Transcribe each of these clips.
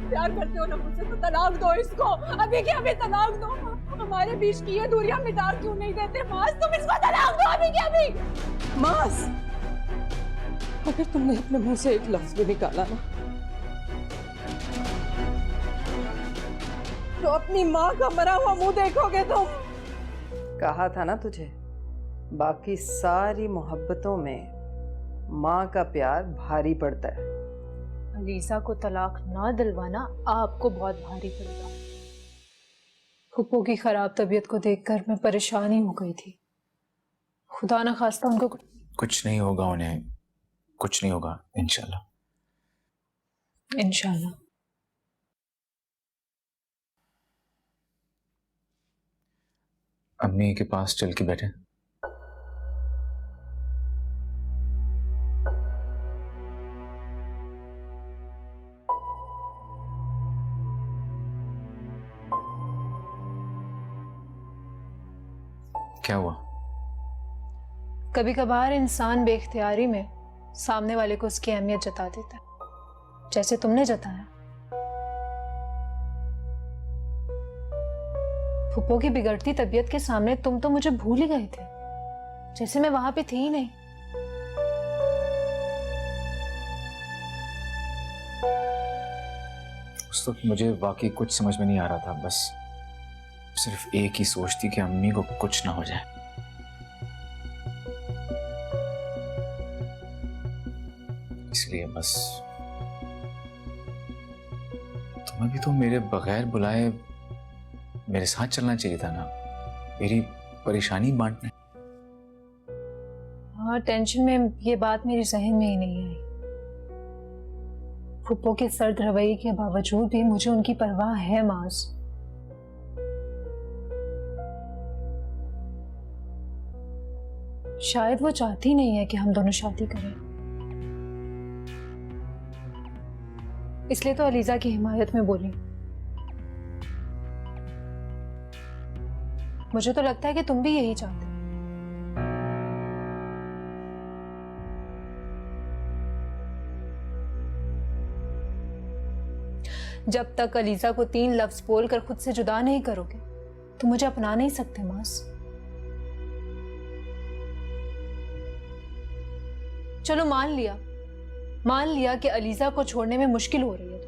प्यार करते हो ना मुझसे तो तलाक दो इसको, अभी के अभी तलाक दो। हमारे बीच की ये दूरियां मिटा क्यों नहीं देते मास? तुम इसको तलाक दो अभी के अभी। मास, अगर तुमने अपने मुंह से एक लफ्ज भी निकाला ना तो अपनी माँ का मरा हुआ मुंह देखोगे तुम। कहा था ना तुझे, बाकी सारी मोहब्बतों में माँ का प्यार भारी पड़ता है। अलीजा को तलाक ना दिलवाना आपको बहुत भारी पड़ेगा। फूफो की खराब तबीयत को देखकर मैं परेशान ही हो गई थी। खुदा ना खास्ता उनको कुछ नहीं होगा, उन्हें कुछ नहीं होगा इंशाल्लाह। इंशाल्लाह। अम्मी के पास चल के बैठे। क्या हुआ? कभी कभार इंसान बेख्तियारी में सामने वाले को उसकी अहमियत जता देता है, जैसे तुमने जताया। फूफो की बिगड़ती तबीयत के सामने तुम तो मुझे भूल ही गए थे, जैसे मैं वहां पे थी ही नहीं। उस वक्त मुझे वाकई कुछ समझ में नहीं आ रहा था, बस सिर्फ एक ही सोच थी कि अम्मी को कुछ ना हो जाए। इसलिए बस तुम्हें भी तो मेरे बगैर बुलाए मेरे साथ चलना चाहिए था ना, मेरी परेशानी बांटने। हाँ, टेंशन में ये बात मेरे जहन में ही नहीं आई। फूफो के सर्द रवैये के बावजूद भी मुझे उनकी परवाह है माज। शायद वो चाहती नहीं है कि हम दोनों शादी करें, इसलिए तो अलीजा की हिमायत में बोली। मुझे तो लगता है कि तुम भी यही चाहते हो। जब तक अलीजा को 3 लफ्ज बोलकर खुद से जुदा नहीं करोगे तो मुझे अपना नहीं सकते मास। चलो मान लिया कि अलीजा को छोड़ने में मुश्किल हो रही है,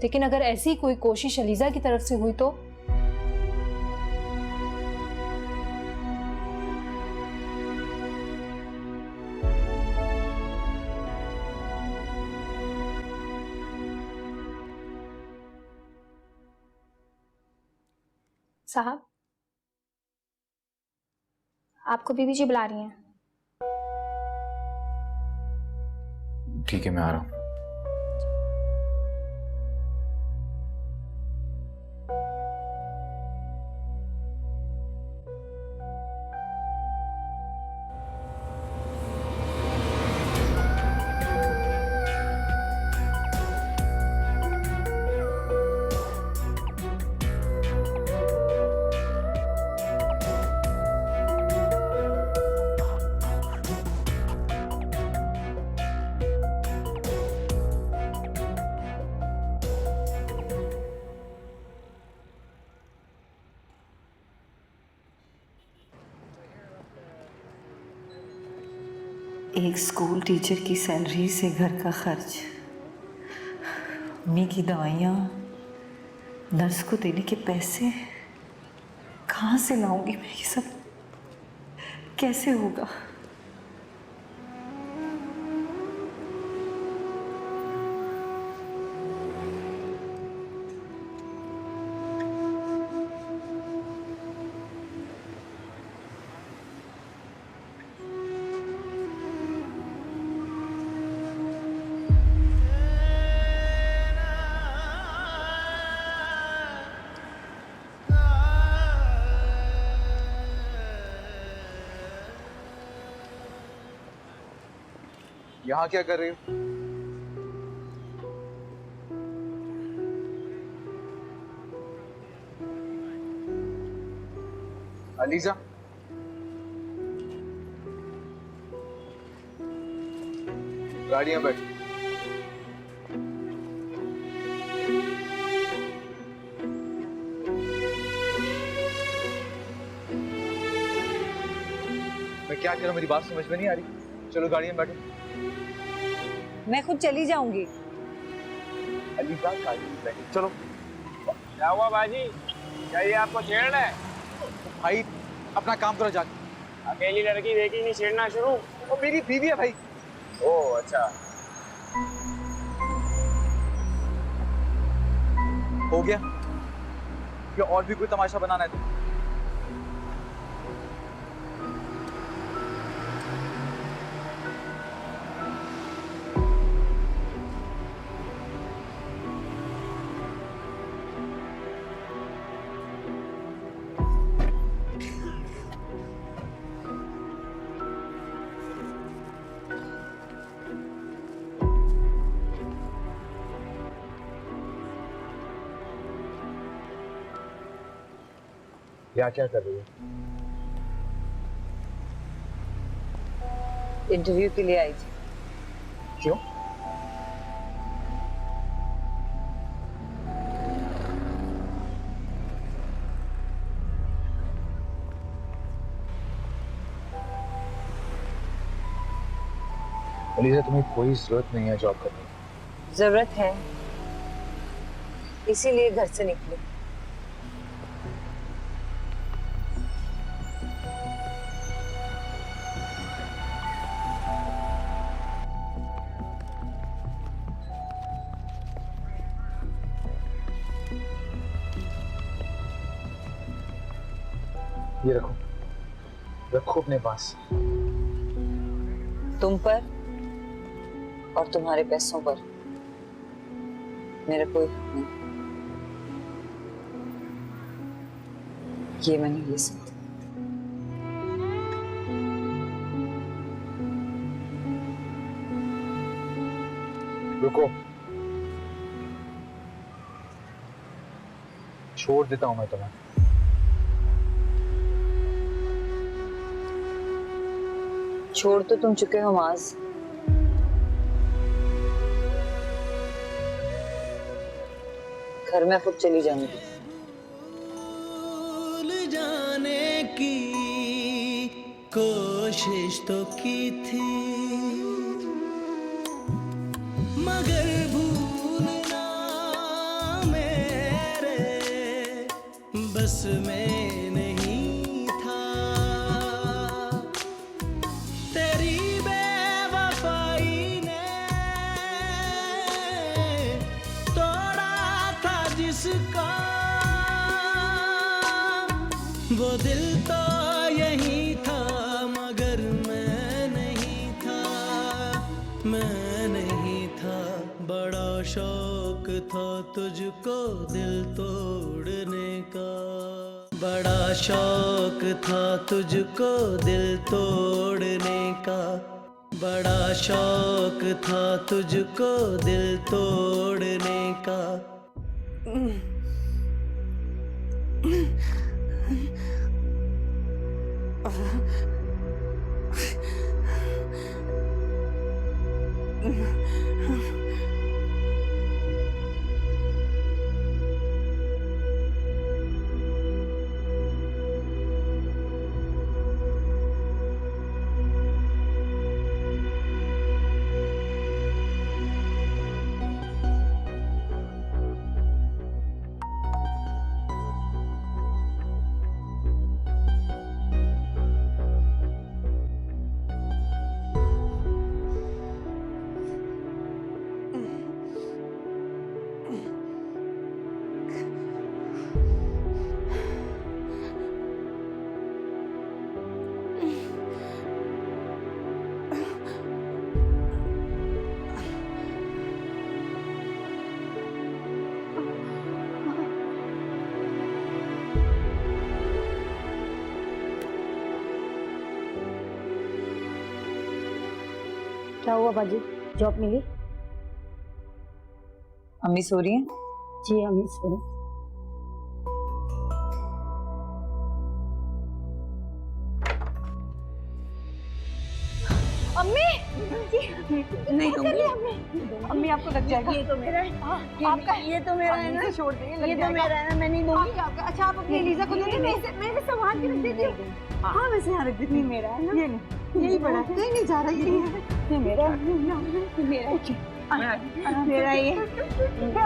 लेकिन अगर ऐसी कोई कोशिश अलीजा की तरफ से हुई तो साहब, आपको बीबी जी बुला रही हैं। ठीक है, मैं आ रहा हूँ। एक स्कूल टीचर की सैलरी से घर का खर्च, अम्मी की दवाइयाँ, नर्स को देने के पैसे कहाँ से लाऊंगी मैं? ये सब कैसे होगा? यहाँ क्या कर रही हो? अलीजा, गाड़ियां बैठ। क्या करूं, मेरी बात समझ में नहीं आ रही। चलो गाड़ी में बैठो। मैं खुद चली जाऊंगी। अलीजा गाड़ी में बैठो, चलो। क्या हुआ बाजी, क्या ये आपको छेड़ना है? भाई अपना काम करो जाके। अकेली लड़की देखी नहीं छेड़ना शुरू? वो मेरी बीवी है भाई। ओह अच्छा। हो गया क्या? और भी कोई तमाशा बनाना है तो? क्या कर रही हो? इंटरव्यू के लिए आई थी। क्यों? अलीजा तुम्हें कोई जरूरत नहीं है जॉब करने की। जरूरत है, इसीलिए घर से निकली। ये रखो, रखो अपने पास। तुम पर और तुम्हारे पैसों पर मेरा कोई हक नहीं। ये मैंने ले सकती। रुको, छोड़ देता हूं मैं तुम्हें। छोड़ तो तुम चुके हो माज। घर में खुद चली जाऊंगी। भूल जाने की कोशिश तो की थी, मगर भूलना मेरे बस में नहीं था। तेरी बेवफाई ने तोड़ा था जिसका, वो दिल तो यही था मगर मैं नहीं था, मैं नहीं था। बड़ा शौक था तुझको दिल तोड़ने का, बड़ा शौक था तुझको दिल तोड़ने का, बड़ा शौक था तुझको दिल तोड़ने का। क्या हुआ बाजी, जॉब मिली? अम्मी सो रही हैं? जी अम्मी सो रही। अम्मी नहीं दूंगी अम्मी, आपको लग जाएगा। ये तो मेरा है आपका, ये तो मेरा है ना, छोड़ दें, ये तो मेरा है ना, मैं नहीं दूंगी आपका। अच्छा आप अपनी लीजा को दे, मैं इसे संभाल के रख देती हूँ। हाँ वैसे यहाँ रख देती हूँ, मेरा है ना, ये नहीं, यही बड़ा है, कहीं नहीं जा रहा, ये मेरा है, मेरा ये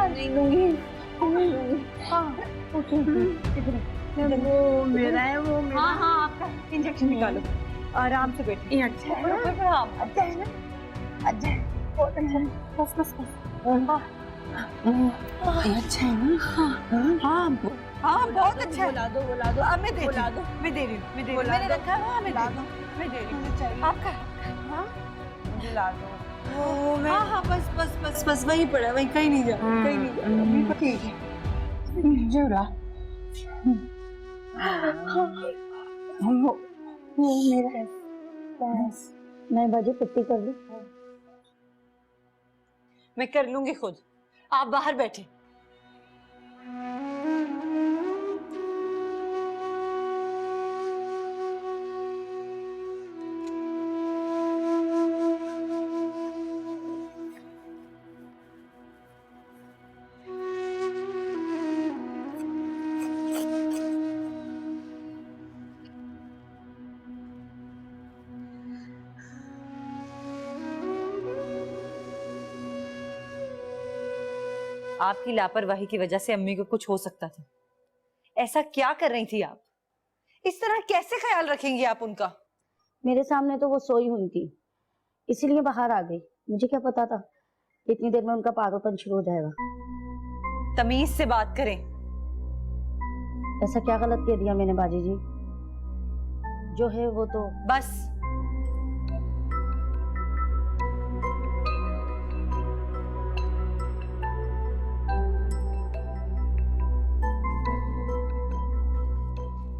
नहीं दूंगी। हाँ वो मेरा है, वो मेरा। हाँ हाँ आपका इंजेक्शन निकालो, आराम से बैठिए। अच्छा है ना, अच्छा है ना, अच्छा है, बहुत अच्छा है, बस बस बस। ये अच्छा है ना, हाँ हाँ बहुत अच्छा है। बुला दो अब मैं दे रही हूँ, मैंने रखा है, मैं दे दूँ, मैं दे रही हूँ आपका। हाँ बुला दो, हाँ हाँ बस बस बस बस वहीं पड़ा, वहीं कहीं नहीं जा, कहीं नहीं जा, ठीक है जुड़ा। वो मेरा है, बस मैं बाजी पट्टी कर लूं। मैं कर लूंगी खुद, आप बाहर बैठे। आपकी लापरवाही की वजह से अम्मी को कुछ हो सकता था। ऐसा क्या कर रही थी आप? इस तरह कैसे ख्याल रखेंगी आप उनका? मेरे सामने तो वो सोई हुई थी, इसीलिए बाहर आ गई। मुझे क्या पता था इतनी देर में उनका पागलपन शुरू हो जाएगा। तमीज से बात करें। ऐसा क्या गलत कह दिया मैंने बाजी जी? जो है वो तो बस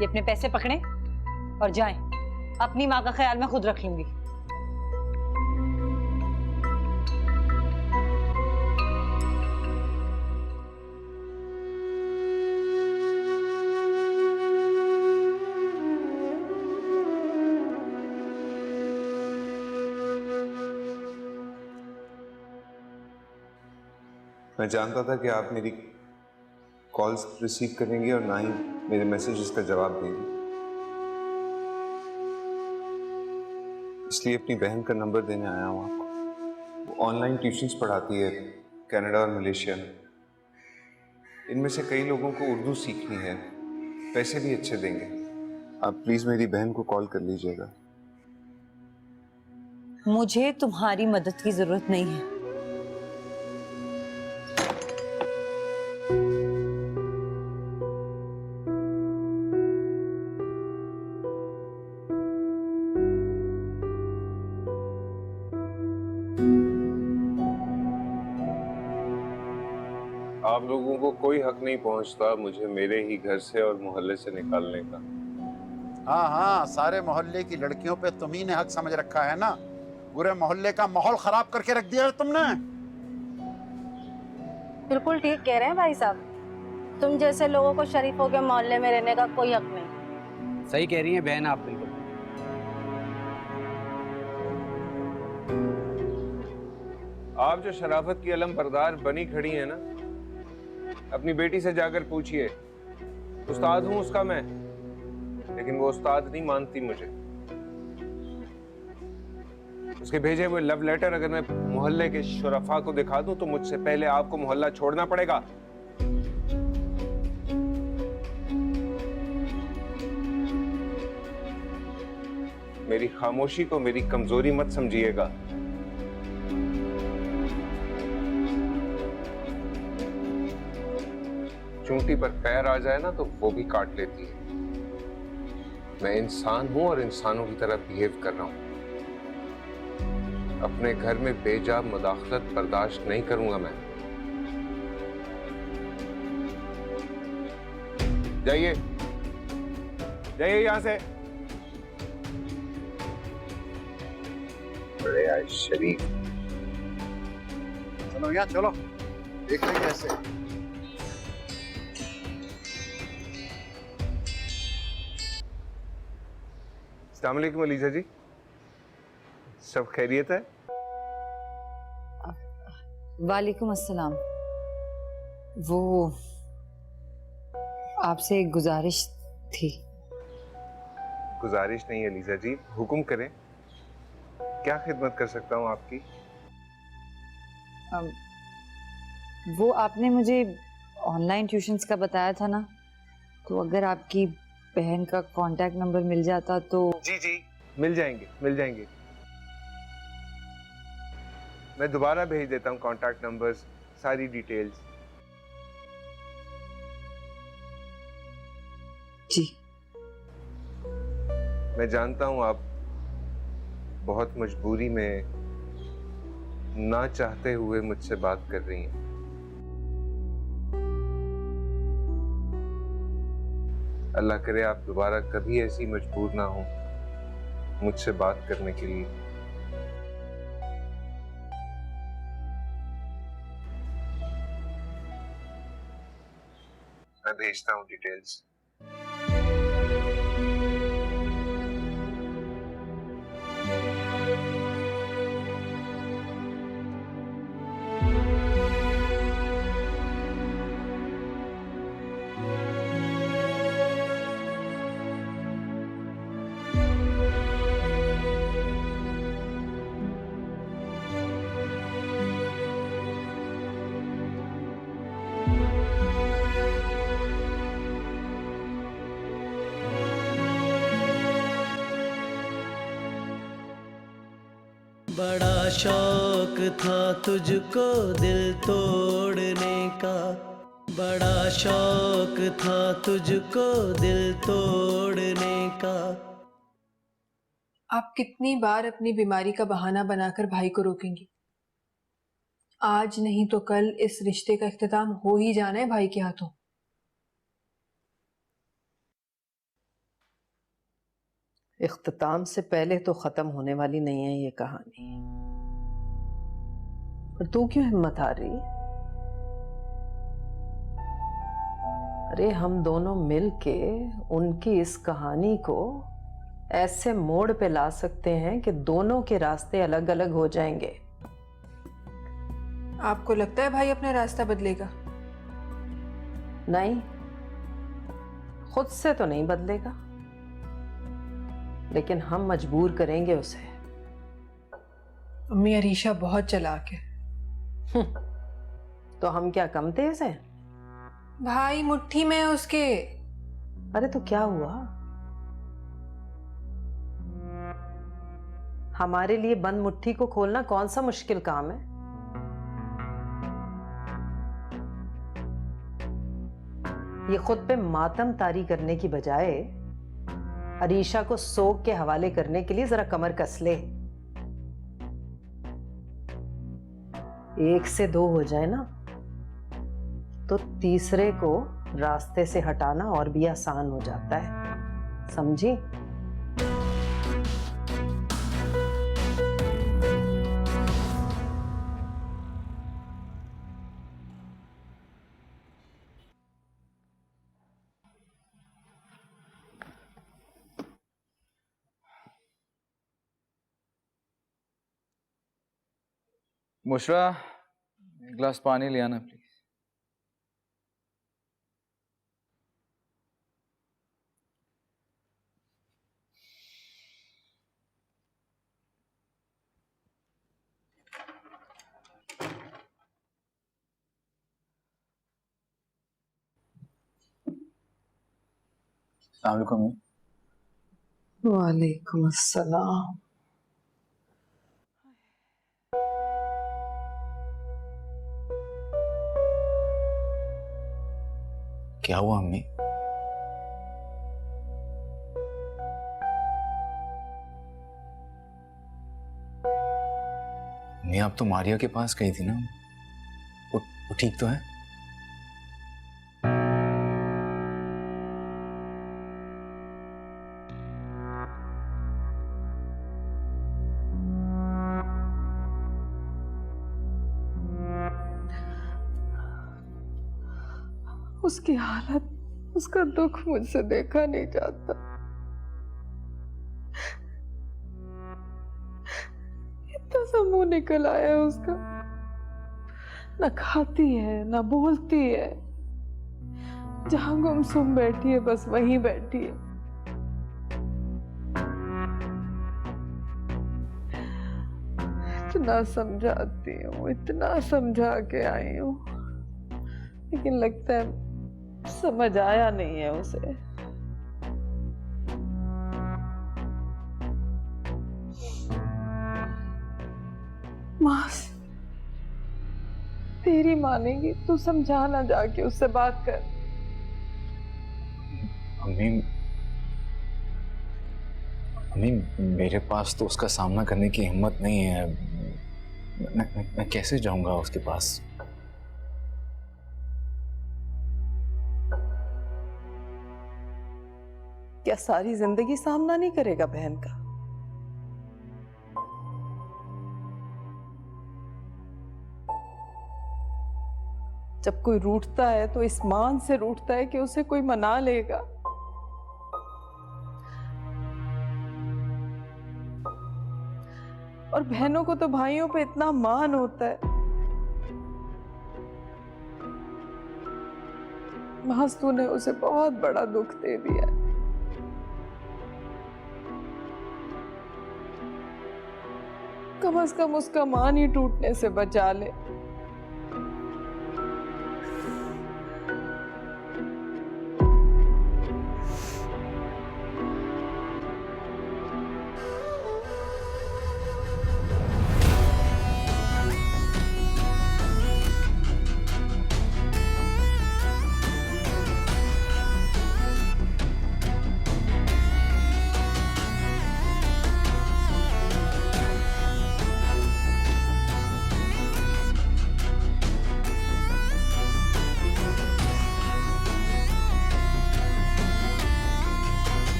ये अपने पैसे पकड़े और जाएं। अपनी माँ का ख्याल मैं खुद रख लूंगी। मैं जानता था कि आप मेरी कॉल्स रिसीव करेंगे और ना ही मेरे मैसेजेस का जवाब देंगे, इसलिए अपनी बहन का नंबर देने आया हूँ आपको। वो ऑनलाइन ट्यूशन्स पढ़ाती है कनाडा और मलेशिया में। इनमें से कई लोगों को उर्दू सीखनी है, पैसे भी अच्छे देंगे। आप प्लीज मेरी बहन को कॉल कर लीजिएगा। मुझे तुम्हारी मदद की जरूरत नहीं है। आप लोगों को कोई हक नहीं पहुंचता मुझे मेरे ही घर से और मोहल्ले से निकालने का। हाँ हाँ, सारे मोहल्ले की लड़कियों पे तुम्ही ने हक समझ रखा है ना। पूरे मोहल्ले का माहौल खराब करके रख दिया है तुमने। बिल्कुल ठीक कह रहे हैं भाई साहब। तुम जैसे लोगों को शरीफों के मोहल्ले में रहने का कोई हक नहीं। सही कह रही हैं बहन आप, बिल्कुल। आप जो शराफत की अलम बरदार बनी खड़ी है ना, अपनी बेटी से जाकर पूछिए। उस्ताद हूं उसका मैं, लेकिन वो उस्ताद नहीं मानती मुझे। उसके भेजे हुए लव लेटर अगर मैं मोहल्ले के शुरफा को दिखा दूं तो मुझसे पहले आपको मोहल्ला छोड़ना पड़ेगा। मेरी खामोशी को मेरी कमजोरी मत समझिएगा। चूंटी पर पैर आ जाए ना तो वो भी काट लेती है। मैं इंसान हूं और इंसानों की तरह बिहेव कर रहा हूं। अपने घर में बेजा मुदाखलत बर्दाश्त नहीं करूंगा मैं। जाइए जाइए यहां से। बड़े आए शरीफ। चलो यहाँ चलो, देख लेंगे ऐसे। अस्सलाम वालेकुम अलीजा जी, सब खैरियत है? वालेकुम अस्सलाम। वो आपसे एक गुजारिश थी। गुजारिश नहीं अलीजा जी, हुक्म करें, क्या खिदमत कर सकता हूँ आपकी? वो आपने मुझे ऑनलाइन ट्यूशन्स का बताया था ना, तो अगर आपकी बहन का कांटेक्ट नंबर मिल जाता तो। जी जी, मिल जाएंगे मिल जाएंगे। मैं दोबारा भेज देता हूँ कांटेक्ट नंबर्स, सारी डिटेल्स। जी। मैं जानता हूँ आप बहुत मजबूरी में, ना चाहते हुए मुझसे बात कर रही हैं। अल्लाह करे आप दोबारा कभी ऐसी मजबूर ना हो मुझसे बात करने के लिए। मैं भेजता हूँ डिटेल्स। बड़ा शौक था तुझको दिल तोड़ने का, बड़ा शौक था तुझको दिल तोड़ने का। आप कितनी बार अपनी बीमारी का बहाना बनाकर भाई को रोकेंगी? आज नहीं तो कल इस रिश्ते का इख्तिताम हो ही जाना है भाई के हाथों। इख्तिताम से पहले तो खत्म होने वाली नहीं है ये कहानी। पर तू क्यों हिम्मत हार रही है? अरे हम दोनों मिलके उनकी इस कहानी को ऐसे मोड़ पे ला सकते हैं कि दोनों के रास्ते अलग अलग हो जाएंगे। आपको लगता है भाई अपना रास्ता बदलेगा? नहीं, खुद से तो नहीं बदलेगा, लेकिन हम मजबूर करेंगे उसे। अम्मी अरीशा बहुत चालाक है। तो हम क्या कम तेज हैं? भाई मुट्ठी में है उसके। अरे तो क्या हुआ? हमारे लिए बंद मुट्ठी को खोलना कौन सा मुश्किल काम है? ये खुद पे मातम तारी करने की बजाय अरीशा को सोग के हवाले करने के लिए जरा कमर कस ले। एक से दो हो जाए ना तो तीसरे को रास्ते से हटाना और भी आसान हो जाता है, समझी? मुशरा, एक गिलास पानी ले आना प्लीज। अस्सलाम वालेकुम। वालेकुम अस्सलाम। क्या हुआ अम्मी? अम्मी आप तो मारिया के पास गई थी ना, वो ठीक तो है? उसकी हालत, उसका दुख मुझसे देखा नहीं जाता। इतना सा मुंह निकल आया उसका, न खाती है न बोलती है, जहां गुमसुम बैठी है बस वहीं बैठी है। इतना समझाती हूँ, इतना समझा के आई हूँ, लेकिन लगता है समझ आया नहीं है उसे। मास, तेरी मानेगी तू समझा ना, जाके उससे बात कर। अम्मी, अम्मी मेरे पास तो उसका सामना करने की हिम्मत नहीं है। मैं कैसे जाऊंगा उसके पास? क्या सारी जिंदगी सामना नहीं करेगा बहन का? जब कोई रूठता है तो इस मान से रूठता है कि उसे कोई मना लेगा। और बहनों को तो भाइयों पे इतना मान होता है। महज तूने उसे बहुत बड़ा दुख दे दिया है। कम से कम उसका मान ही टूटने से बचा ले।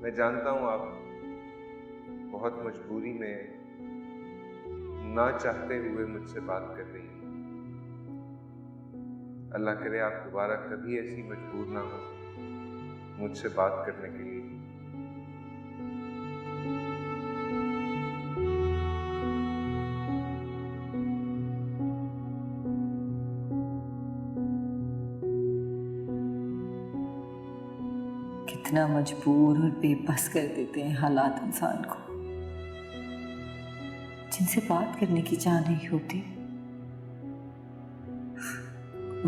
मैं जानता हूं आप बहुत मजबूरी में ना चाहते हुए मुझसे बात कर रही हैं। अल्लाह करे आप दोबारा कभी ऐसी मजबूर ना हो मुझसे बात करने के लिए। कितना मजबूर और बेबस कर देते हैं हालात इंसान को। जिनसे बात करने की चाह नहीं होती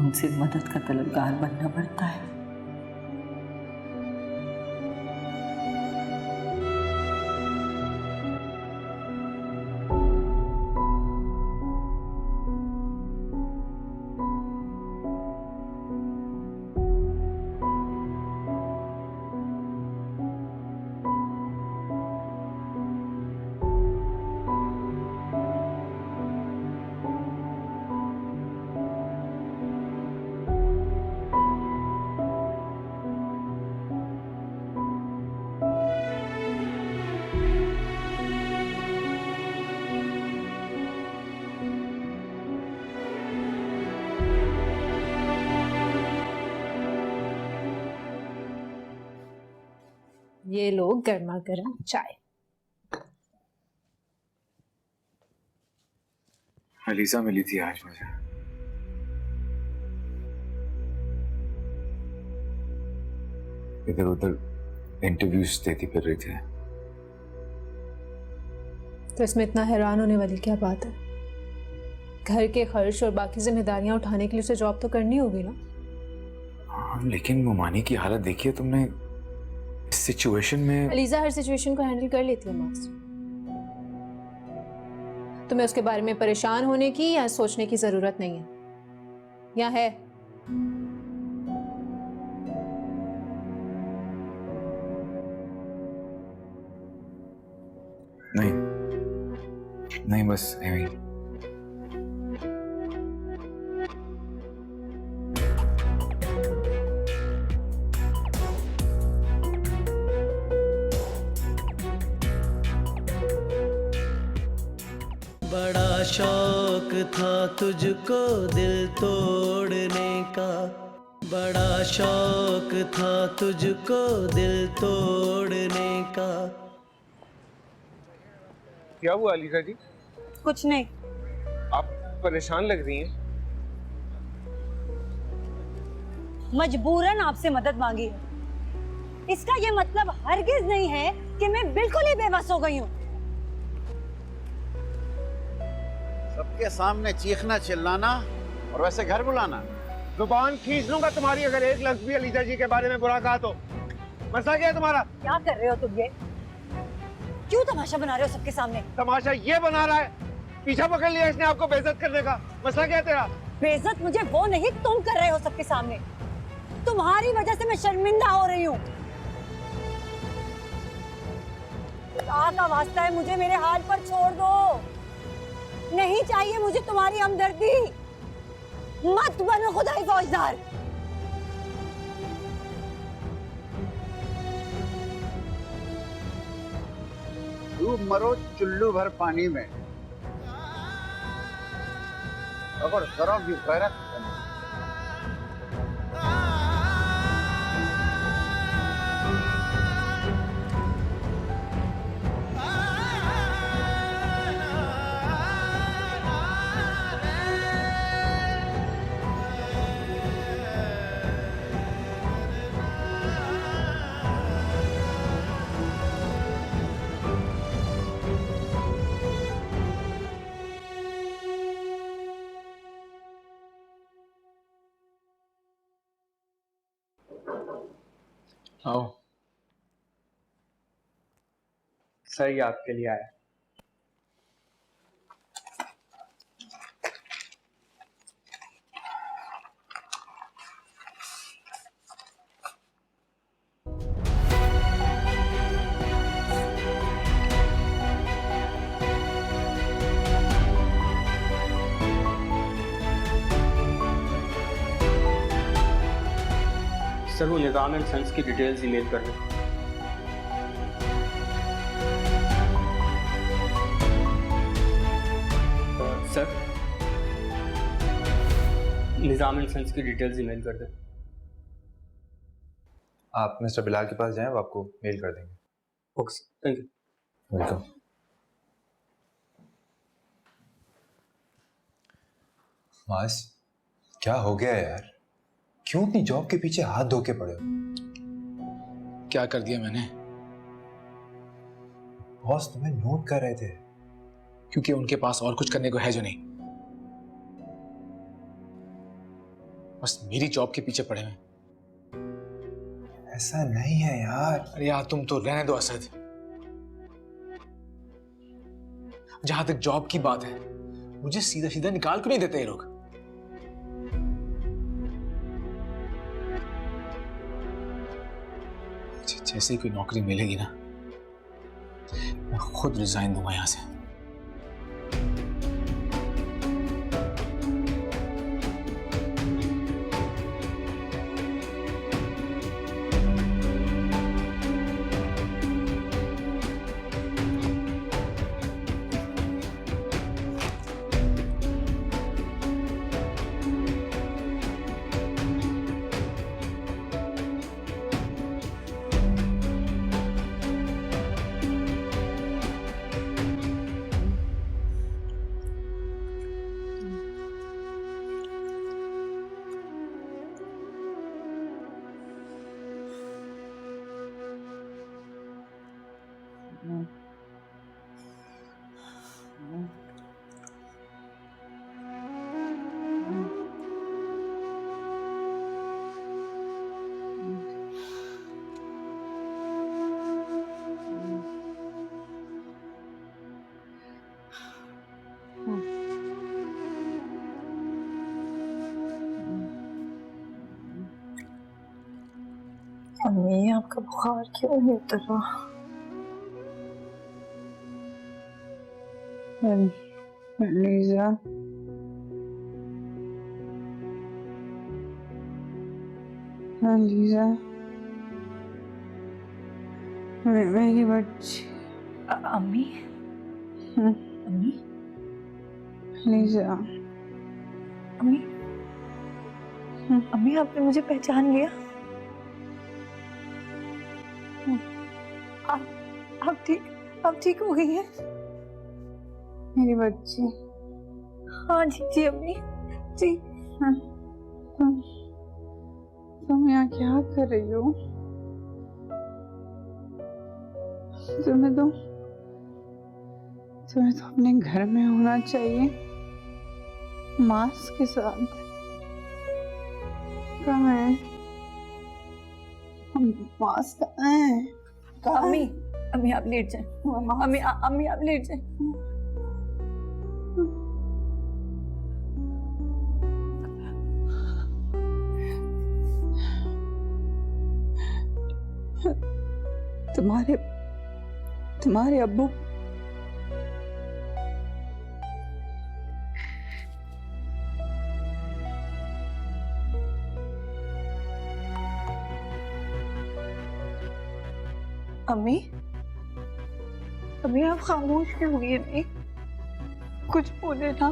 उनसे मदद का तलबगार बनना पड़ता है। ये लो गर्मा गर्म चाय। अलीजा मिली थी आज मुझे। इधर उधर इंटरव्यूज देती फिर रही थी। तो इसमें इतना हैरान होने वाली क्या बात है? घर के खर्च और बाकी जिम्मेदारियां उठाने के लिए उसे जॉब तो करनी होगी ना। हाँ, लेकिन मुमानी की हालत देखिए तुमने। इस सिचुएशन में अलीजा हर सिचुएशन को हैंडल कर लेती है मास्टर। तुम्हें उसके बारे में परेशान होने की या सोचने की जरूरत नहीं है, या है? नहीं नहीं, बस ऐਵੇਂ ही। बड़ा शौक था तुझको दिल तोड़ने का, बड़ा शौक था तुझको दिल तोड़ने का, क्या हुआ अलीजा जी? कुछ नहीं। आप परेशान लग रही हैं। मजबूरन आपसे मदद मांगी है। इसका ये मतलब हरगिज नहीं है कि मैं बिल्कुल ही बेबस हो गई हूँ। सबके सामने चीखना चिल्लाना और वैसे घर बुलाना। जुबान खींच लूंगा तुम्हारी अगर एक लफ्ज भी अलीजा जी के बारे में बुरा कहा तो। मसला क्या है तुम्हारा? क्या कर रहे हो तुम ये? क्यों तमाशा बना रहे हो सबके सामने? तमाशा ये बना रहा है, पीछा पकड़ लिया इसने आपको बेइज्जत करने का। मसला क्या है तेरा? बेइज्जत मुझे वो नहीं, तुम कर रहे हो सबके सामने। तुम्हारी वजह से मैं शर्मिंदा हो रही हूँ। खुदा का वास्ता है, मुझे मेरे हाल पर छोड़ दो। नहीं चाहिए मुझे तुम्हारी हमदर्दी। मत बनो खुदाई फौजदार। डूब मरो चुल्लू भर पानी में, अगर जरा भी गैरत आओ। सही आपके लिए आया। सर वो निज़ाम एंड सन्स की डिटेल्स ईमेल कर दें। सर निज़ाम एंड सन्स की डिटेल्स ईमेल कर दें। आप मिस्टर बिलाल के पास जाएं, वो आपको मेल कर देंगे। Okay sir, thank you. Welcome. मास, क्या हो गया यार? क्यों अपनी जॉब के पीछे हाथ धो के पड़े हो? क्या कर दिया मैंने? बॉस तुम्हें नोट कर रहे थे। क्योंकि उनके पास और कुछ करने को है जो नहीं, बस मेरी जॉब के पीछे पड़े हैं। ऐसा नहीं है यार। अरे यार तुम तो रहने दो असद। जहां तक जॉब की बात है, मुझे सीधा सीधा निकाल क्यों नहीं देते ये लोग? जैसे ही कोई नौकरी मिलेगी ना, मैं खुद रिजाइन दूंगा यहां से। अम्मी, आपका बुखार क्यों नहीं उतर रहा? लीजा, लीजा, मेरी बच्ची। अम्मी, अम्मी, लीजा, अम्मी, अम्मी आपने मुझे पहचान लिया? आप ठीक हो गई हैं? मेरी बच्ची। हाँ जी जी अम्मी जी। हाँ, तुम यहाँ क्या कर रही हो? तुम्हें तो अपने घर में होना चाहिए, मास्क के साथ। कहाँ है मास्क? कहाँ है? अम्मी अम्मी आप लेट जाए। अम्मी अम्मी आप लेट जाए। तुम्हारे अब्बू अम्मी अम्मी आप खामोश क्यों हुई? अम्मी कुछ बोले ना।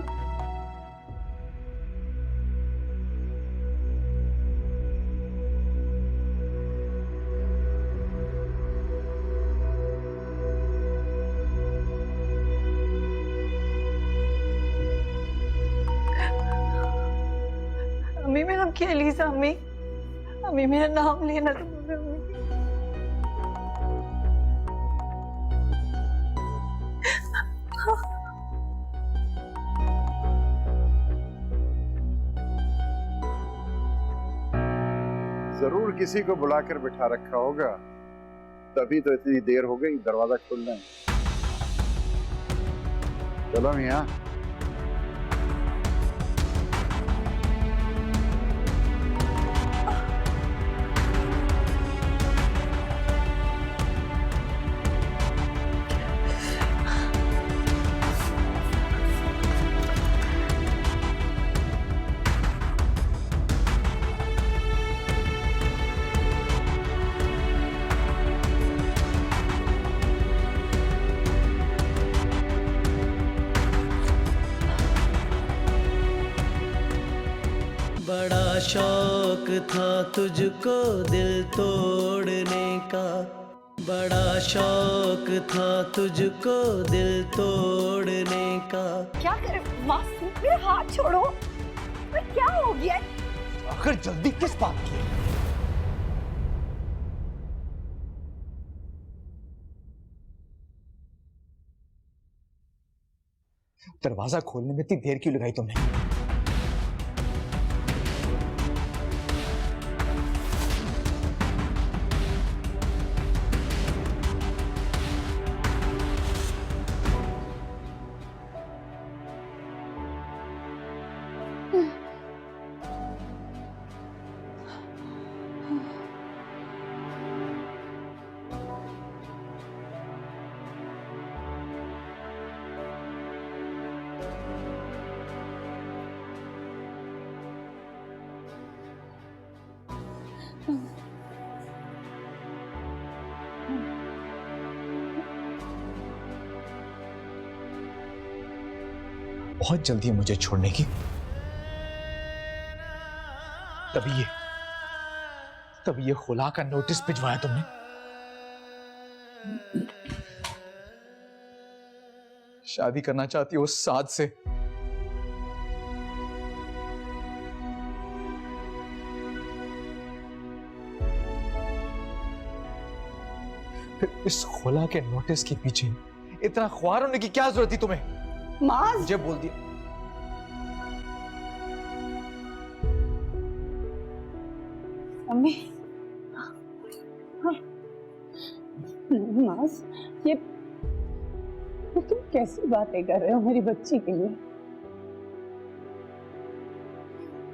अम्मी मैं आपकी एलिसा। अम्मी अम्मी मेरा नाम लेना तो मुझे। अम्मी जरूर किसी को बुलाकर बिठा रखा होगा, तभी तो इतनी देर हो गई दरवाजा खोलने। चलो मियां। बड़ा शौक था तुझको दिल तोड़ने का, बड़ा शौक था तुझको दिल तोड़ने का। क्या करे मासूम, मेरा हाथ छोड़ो। क्या हो गया? आखिर जल्दी किस बात की? दरवाजा खोलने में इतनी देर क्यों लगाई तुमने? बहुत जल्दी है मुझे छोड़ने की। तभी ये खुला का नोटिस भिजवाया तुमने। शादी करना चाहती हो उस साध से। फिर इस खुला के नोटिस के पीछे इतना ख्वार होने की क्या जरूरत थी तुम्हें? माज मुझे बोल दिया। अम्मी माज, ये तुम कैसी बातें कर रहे हो मेरी बच्ची के लिए?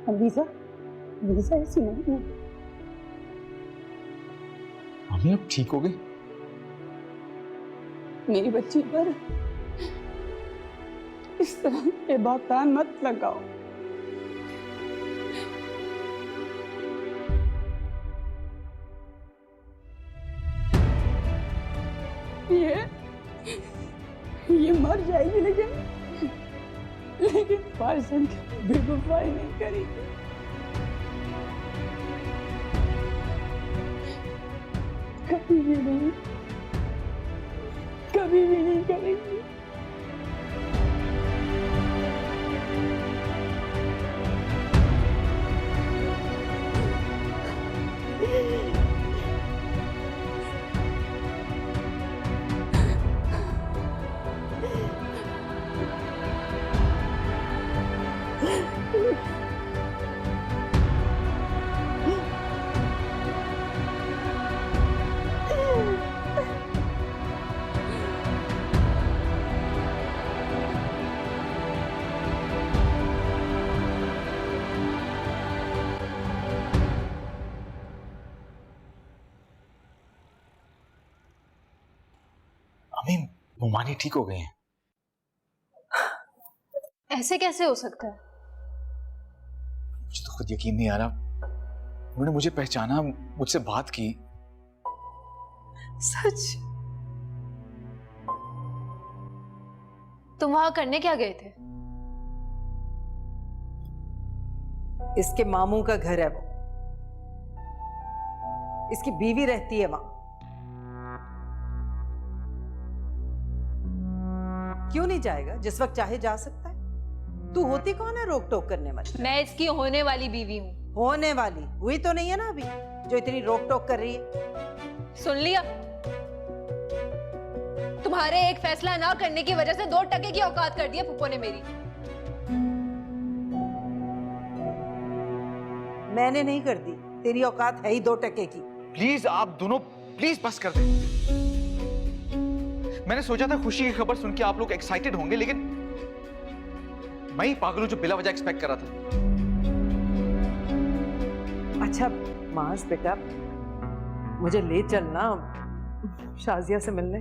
अलीसा ऐसी नहीं है। मम्मी अब ठीक हो गई? मेरी बच्ची पर इस तरह के बहकान मत लगाओ। ये मर जाएगी लेकिन फारसन बेवफाई नहीं करेगी। कभी भी नहीं करेगी। वो मानी ठीक हो गई हैं। ऐसे कैसे हो सकता है? मुझे तो खुद यकीन नहीं आ रहा। उन्होंने मुझे पहचाना, मुझसे बात की। सच? तुम वहां करने क्या गए थे? इसके मामू का घर है वो, इसकी बीवी रहती है वहां। क्यों नहीं जाएगा? जिस वक्त चाहे जा सकता है। तू होती कौन है रोक टोक करने वाली? मैं इसकी होने वाली बीवी हूँ। होने वाली हुई तो नहीं है ना अभी, जो इतनी रोक टोक कर रही है। सुन लिया? तुम्हारे एक फैसला ना करने की वजह से 2 टके की औकात कर दी है फूफो ने मेरी। मैंने नहीं कर दी, तेरी औकात है ही 2 टके की। प्लीज आप दोनों प्लीज बस कर दें। मैंने सोचा था खुशी की खबर सुन के आप लोग एक्साइटेड होंगे, लेकिन मैं ही पागल हूं जो बिला वजह एक्सपेक्ट कर रहा था। अच्छा मास बेटा, मुझे ले चलना शाजिया से मिलने।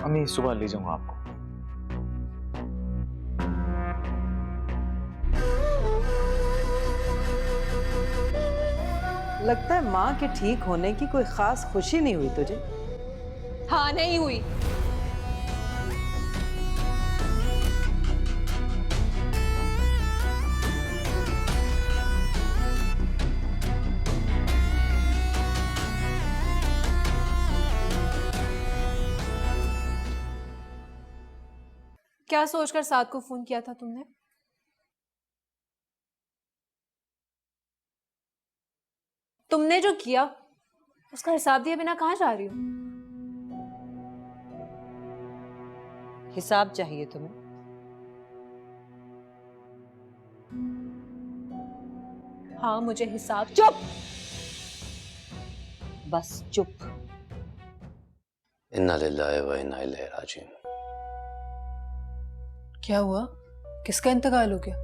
अम्मी सुबह ले जाऊंगा आपको। लगता है माँ के ठीक होने की कोई खास खुशी नहीं हुई तुझे। हाँ, नहीं हुई। क्या सोचकर साद को फोन किया था तुमने? तुमने जो किया उसका हिसाब दिए बिना कहाँ जा रही हो? हिसाब चाहिए तुम्हें? हाँ, मुझे हिसाब। चुप! बस चुप। इन्ना लिल्लाहि व इन्ना इलैहि राजिऊन। क्या हुआ? किसका इंतकाल हो गया?